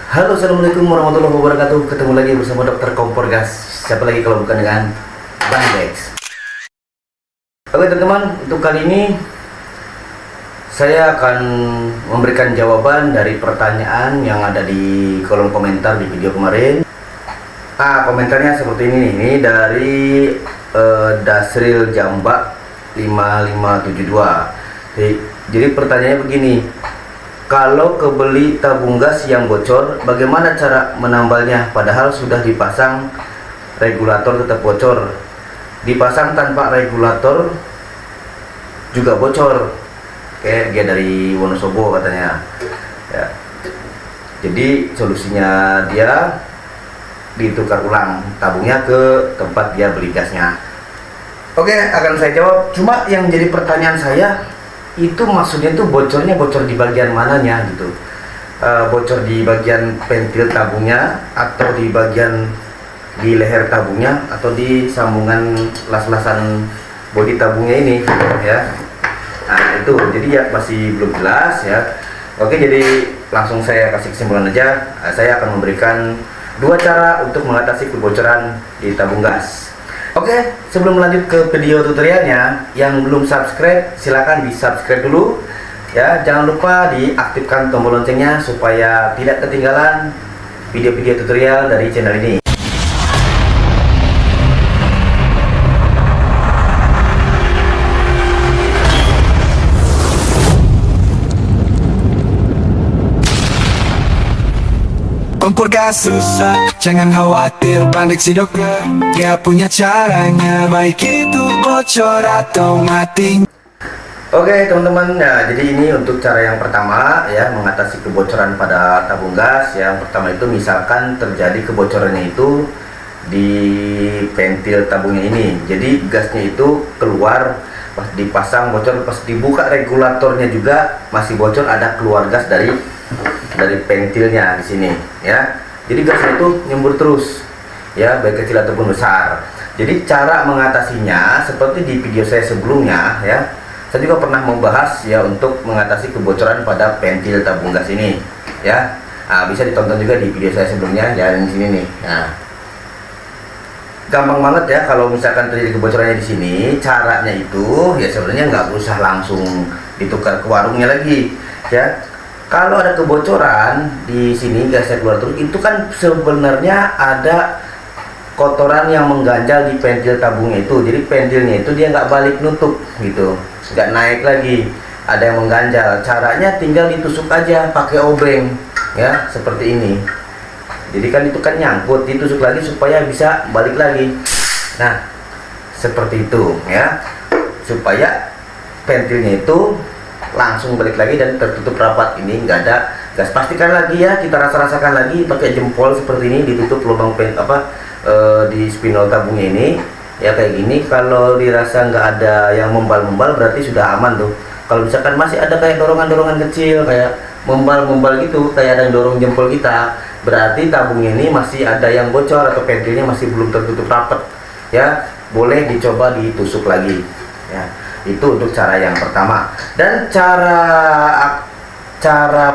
Halo, assalamualaikum warahmatullahi wabarakatuh. Ketemu lagi bersama Dokter Kompor Gas. Siapa lagi kalau bukan dengan Bang Dex. Oke teman-teman, untuk kali ini saya akan memberikan jawaban dari pertanyaan yang ada di kolom komentar di video kemarin. Komentarnya seperti ini. Ini dari Dasril Jambak 5572. Jadi pertanyaannya begini. Kalau kebeli tabung gas yang bocor, bagaimana cara menambalnya? Padahal sudah dipasang regulator tetap bocor. Dipasang tanpa regulator juga bocor. Kayak dia dari Wonosobo katanya. Ya. Jadi solusinya dia ditukar ulang tabungnya ke tempat dia beli gasnya. Oke, akan saya jawab. Cuma yang jadi pertanyaan saya, itu maksudnya tuh bocornya bocor di bagian mananya gitu, bocor di bagian ventil tabungnya atau di bagian di leher tabungnya atau di sambungan las-lasan bodi tabungnya ini ya. Nah itu jadi ya masih belum jelas ya. Oke, jadi langsung saya kasih kesimpulan aja. Saya akan memberikan dua cara untuk mengatasi kebocoran di tabung gas. Oke, sebelum lanjut ke video tutorialnya, yang belum subscribe silahkan di subscribe dulu ya. Jangan lupa diaktifkan tombol loncengnya supaya tidak ketinggalan video-video tutorial dari channel ini. Kompor gas susah, jangan khawatir, Bandek si dokter, dia punya caranya, baik itu bocor atau mati. Oke teman-teman, ya, jadi ini untuk cara yang pertama ya, mengatasi kebocoran pada tabung gas. Yang pertama itu misalkan terjadi kebocorannya itu di ventil tabungnya ini. Jadi gasnya itu keluar pas dipasang bocor, pas dibuka regulatornya juga masih bocor, ada keluar gas dari ventilnya di sini ya. Jadi gasnya itu nyembur terus ya, baik kecil ataupun besar. Jadi cara mengatasinya seperti di video saya sebelumnya ya, saya juga pernah membahas ya untuk mengatasi kebocoran pada ventil tabung gas ini ya. Bisa ditonton juga di video saya sebelumnya ya, di sini nih. Nah, gampang banget ya kalau misalkan terjadi kebocorannya di sini. Caranya itu ya sebenarnya nggak usah langsung ditukar ke warungnya lagi ya. Kalau ada kebocoran di sini gasnya keluar terus, itu kan sebenarnya ada kotoran yang mengganjal di ventil tabungnya itu. Jadi ventilnya itu dia nggak balik nutup gitu, nggak naik lagi, ada yang mengganjal. Caranya tinggal ditusuk aja pakai obeng ya, seperti ini. Jadi kan itu kan nyangkut, ditusuk lagi supaya bisa balik lagi. Nah seperti itu ya, supaya ventilnya itu langsung balik lagi dan tertutup rapat. Ini nggak ada gas. Pastikan lagi ya, kita rasakan lagi pakai jempol seperti ini, ditutup lubang di spinol tabungnya ini ya, kayak gini. Kalau dirasa nggak ada yang membal-membal berarti sudah aman tuh. Kalau misalkan masih ada kayak dorongan-dorongan kecil kayak membal-membal gitu, kayak ada yang dorong jempol kita, berarti tabungnya ini masih ada yang bocor atau ventilnya masih belum tertutup rapat ya. Boleh dicoba ditusuk lagi ya. Itu untuk cara yang pertama. Dan cara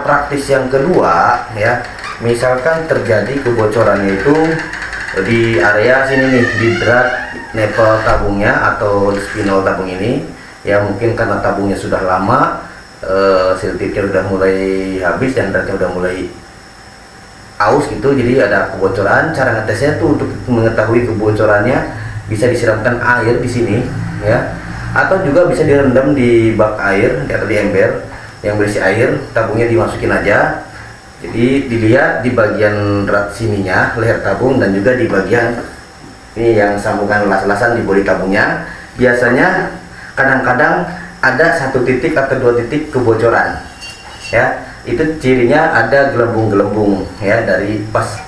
praktis yang kedua ya, misalkan terjadi kebocorannya itu di area sini nih, di drat nepel tabungnya atau di spinol tabung ini ya. Mungkin karena tabungnya sudah lama, siltitnya udah mulai habis dan dratnya udah mulai aus gitu, jadi ada kebocoran. Cara ngetesnya tuh untuk mengetahui kebocorannya, bisa disiramkan air di sini ya, atau juga bisa direndam di bak air atau di ember yang berisi air. Tabungnya dimasukin aja, jadi dilihat di bagian drat sininya, leher tabung, dan juga di bagian ini yang sambungan las-lasan di bodi tabungnya. Biasanya kadang-kadang ada 1 titik atau 2 titik kebocoran ya. Itu cirinya ada gelembung-gelembung ya, dari pas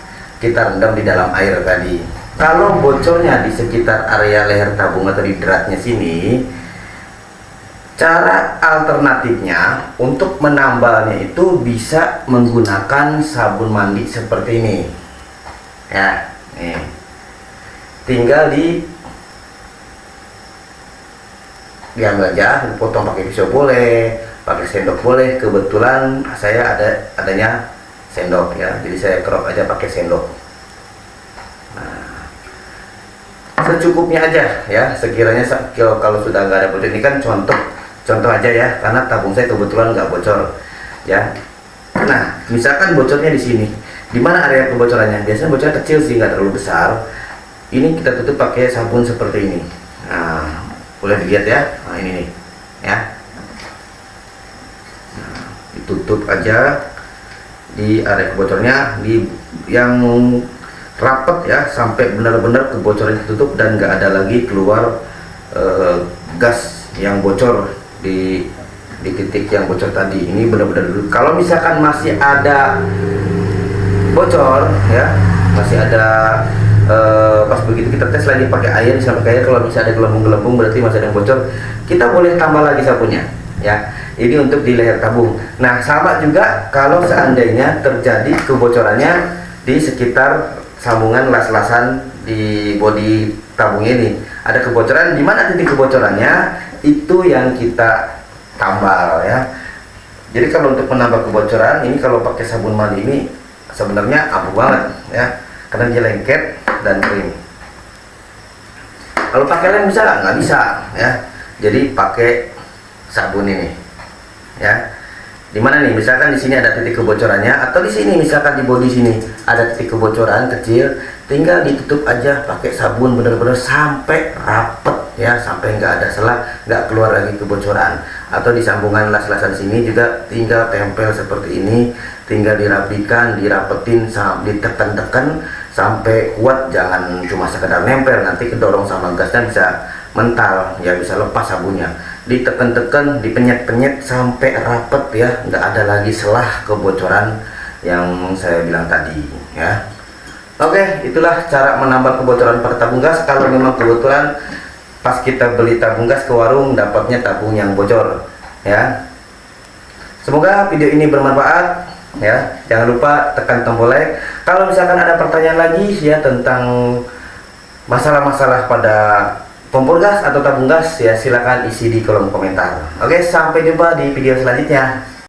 kita rendam di dalam air tadi. Kalau bocornya di sekitar area leher tabung atau di dratnya sini, cara alternatifnya untuk menambalnya itu bisa menggunakan sabun mandi seperti ini ya. Nih, tinggal diambil aja, dipotong pakai pisau boleh, pakai sendok boleh. Kebetulan saya adanya sendok ya, jadi saya kerok aja pakai sendok. Nah, secukupnya aja ya, sekiranya kalau sudah nggak ada bocor. Ini kan contoh aja ya, karena tabung saya kebetulan nggak bocor ya. Nah, misalkan bocornya di sini, di mana area kebocorannya? Biasanya bocornya kecil sih, nggak terlalu besar. Ini kita tutup pakai sabun seperti ini. Nah, boleh dilihat ya. Nah, ini nih ya. Nah, ditutup aja di area kebocornya, di yang rapet ya, sampai benar-benar kebocoran ditutup dan nggak ada lagi keluar gas yang bocor di titik yang bocor tadi. Ini benar-benar dulu. Kalau misalkan masih ada bocor ya, masih ada pas begitu kita tes lagi pakai air sampai air, kalau misalnya ada gelembung-gelembung berarti masih ada yang bocor, kita boleh tambah lagi sabunnya ya. Ini untuk di leher tabung. Nah, sama juga kalau seandainya terjadi kebocorannya di sekitar sambungan las-lasan di bodi tabung ini, ada kebocoran. Di mana titik kebocorannya itu yang kita tambal ya. Jadi kalau untuk menambah kebocoran ini, kalau pakai sabun mandi ini sebenarnya ampuh banget ya, karena dia lengket dan kering. Kalau pakai lem bisa nggak bisa ya. Jadi pakai sabun ini ya. Dimana nih, misalkan di sini ada titik kebocorannya, atau di sini misalkan di bodi sini ada titik kebocoran kecil, tinggal ditutup aja pakai sabun bener-bener sampai rapet ya, sampai nggak ada selah, nggak keluar lagi kebocoran. Atau di sambungan las-lasan sini juga tinggal tempel seperti ini, tinggal dirapikan, dirapetin, ditekan-tekan sampai kuat, jangan cuma sekedar nempel, nanti kedorong sama gasnya bisa mental ya, bisa lepas sabunnya. Ditekan-tekan, dipenyet-penyet sampai rapet ya, nggak ada lagi selah kebocoran yang saya bilang tadi ya. Oke, itulah cara menambal kebocoran pada tabung gas. Kalau memang kebetulan pas kita beli tabung gas ke warung dapatnya tabung yang bocor ya. Semoga video ini bermanfaat ya. Jangan lupa tekan tombol like. Kalau misalkan ada pertanyaan lagi ya tentang masalah-masalah pada kompor gas atau tabung gas ya, silakan isi di kolom komentar. Oke, sampai jumpa di video selanjutnya.